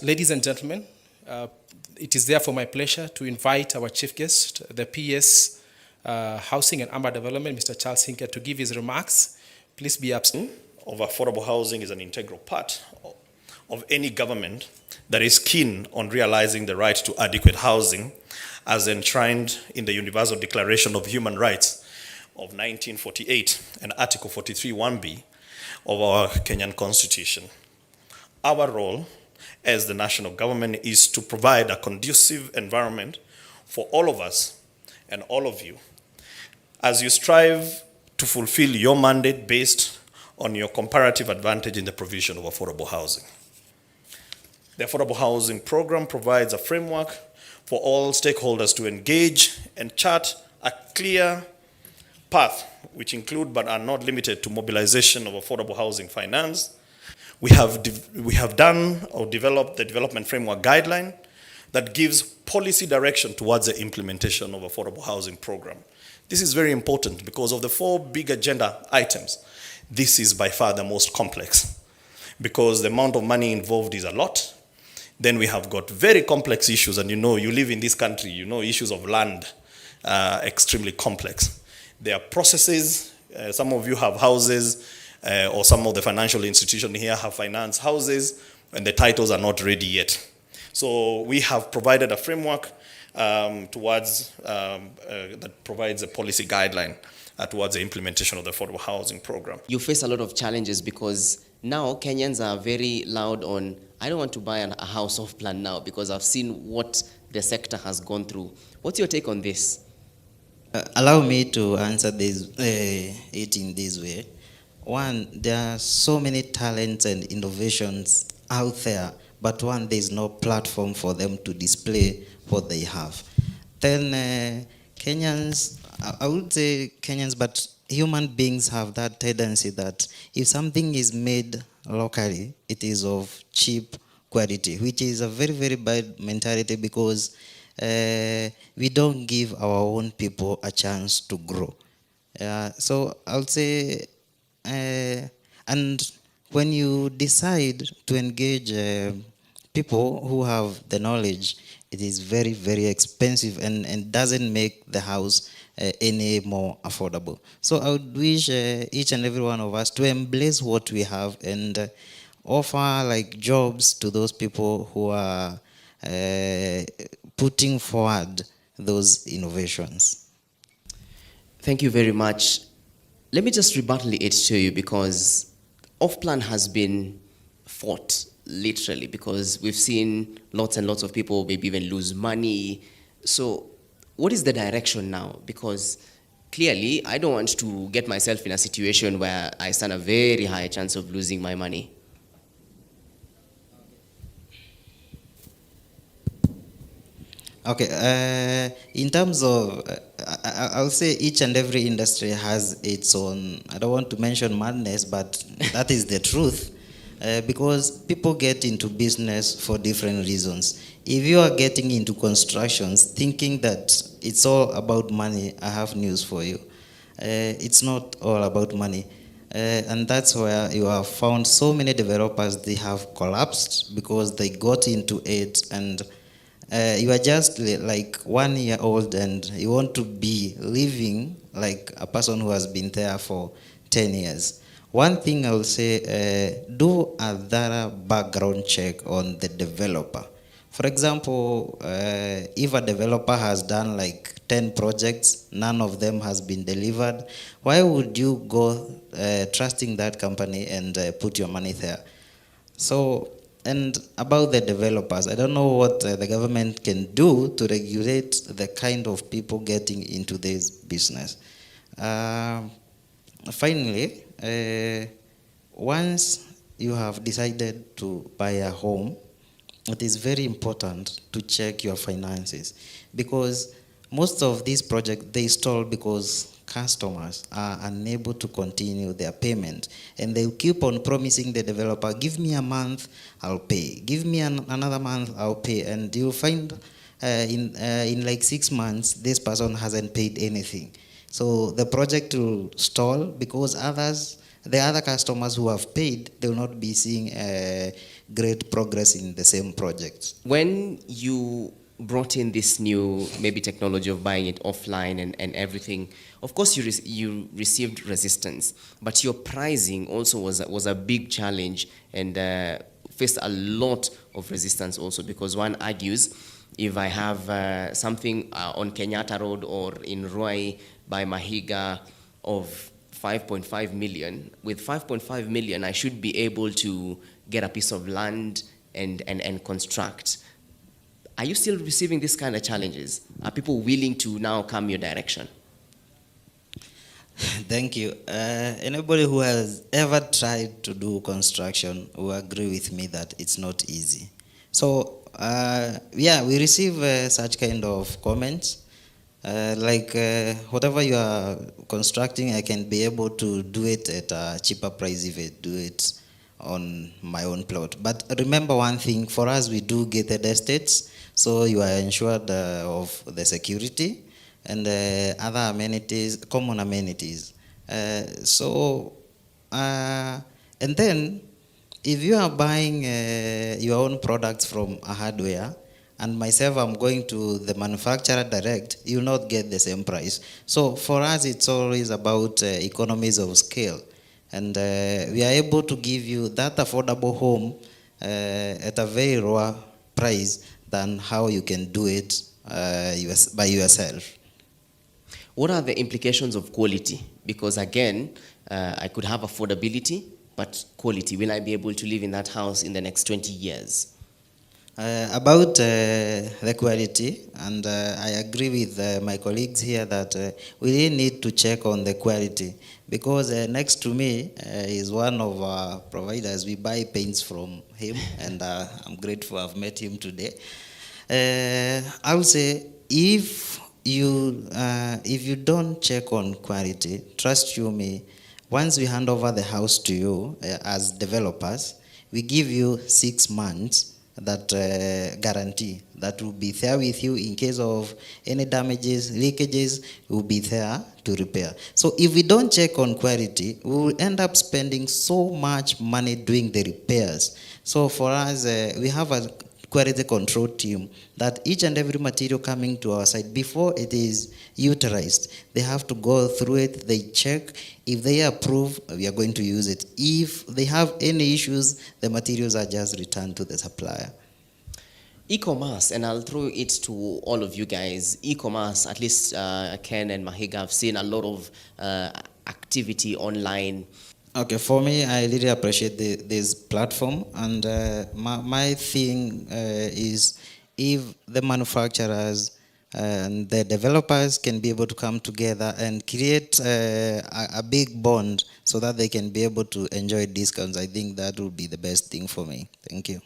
Ladies and gentlemen, it is therefore my pleasure to invite our chief guest, the PS Housing and Urban Development, Mr. Charles Hinker, to give his remarks. Please be absent. Of affordable housing is an integral part of any government that is keen on realizing the right to adequate housing as enshrined in the Universal Declaration of Human Rights of 1948 and Article 43 1B of our Kenyan Constitution. Our role as the national government is to provide a conducive environment for all of us and all of you as you strive to fulfill your mandate based on your comparative advantage in the provision of affordable housing. The Affordable Housing Program provides a framework for all stakeholders to engage and chart a clear path, which include but are not limited to mobilization of affordable housing finance. We have done or developed the development framework guideline that gives policy direction towards the implementation of affordable housing program. This is very important because of the 4 big agenda items. This is by far the most complex because the amount of money involved is a lot. Then we have got very complex issues, and you live in this country, issues of land are extremely complex. There are processes, some of you have houses, or some of the financial institutions here have finance houses, and the titles are not ready yet. So we have provided a framework that provides a policy guideline towards the implementation of the affordable housing program. You face a lot of challenges because now Kenyans are very loud on, I don't want to buy a house off plan now because I've seen what the sector has gone through. What's your take on this? Allow me to answer it in this way. One, there are so many talents and innovations out there, but one, there is no platform for them to display what they have. Then Kenyans, I would say Kenyans, but human beings have that tendency that if something is made locally, it is of cheap quality, which is a very, very bad mentality because we don't give our own people a chance to grow. So I would say, and when you decide to engage people who have the knowledge, it is very, very expensive and doesn't make the house any more affordable. So I would wish each and every one of us to embrace what we have and offer like jobs to those people who are putting forward those innovations. Thank you very much. Let me just rebuttal it to you because off-plan has been fought literally because we've seen lots and lots of people maybe even lose money. So what is the direction now? Because clearly I don't want to get myself in a situation where I stand a very high chance of losing my money. Okay, in terms of, I'll say each and every industry has its own, I don't want to mention madness, but that is the truth. Because people get into business for different reasons. If you are getting into constructions thinking that it's all about money, I have news for you. It's not all about money. And that's where you have found so many developers, they have collapsed because they got into it and you are just like 1 year old and you want to be living like a person who has been there for 10 years. One thing I will say, do a thorough background check on the developer. For example, if a developer has done like 10 projects, none of them has been delivered, why would you go trusting that company and put your money there? So, and about the developers, I don't know what the government can do to regulate the kind of people getting into this business. Finally, once you have decided to buy a home, it is very important to check your finances because most of these projects, they stall because customers are unable to continue their payment and they keep on promising the developer, give me a month, I'll pay. Give me another month, I'll pay. And you'll find in like 6 months, this person hasn't paid anything. So the project will stall because the other customers who have paid, they will not be seeing great progress in the same projects. When you brought in this new maybe technology of buying it offline and everything, of course you received resistance, but your pricing also was a big challenge and faced a lot of resistance also, because one argues if I have something on Kenyatta Road or in Roy by Mahiga of 5.5 million, with 5.5 million I should be able to get a piece of land and construct. Are you still receiving this kind of challenges? Are people willing to now come your direction? Thank you. Anybody who has ever tried to do construction will agree with me that it's not easy. So, yeah, we receive such kind of comments. Whatever you are constructing, I can be able to do it at a cheaper price if I do it on my own plot. But remember one thing, for us, we do gated estates, so you are ensured of the security and other amenities, common amenities. And then, if you are buying your own products from a hardware, and myself, I'm going to the manufacturer direct, you'll not get the same price. So for us, it's always about economies of scale. And we are able to give you that affordable home at a very lower price than how you can do it by yourself. What are the implications of quality? Because again, I could have affordability, but quality. Will I be able to live in that house in the next 20 years? About the quality, and I agree with my colleagues here that we really need to check on the quality, because next to me is one of our providers. We buy paints from him, and I'm grateful I've met him today. I would say if you don't check on quality, trust you me, once we hand over the house to you as developers, we give you 6 months that guarantee that will be there with you in case of any damages, leakages, will be there to repair. So if we don't check on quality, we will end up spending so much money doing the repairs. So for us, we have a quality control team that each and every material coming to our site, before it is utilized, they have to go through it, they check. If they approve, we are going to use it. If they have any issues, the materials are just returned to the supplier. E-commerce, and I'll throw it to all of you guys. E-commerce, at least Ken and Mahiga, have seen a lot of activity online. Okay, for me, I really appreciate this platform, and my thing is if the manufacturers and the developers can be able to come together and create a big bond so that they can be able to enjoy discounts, I think that would be the best thing for me. Thank you.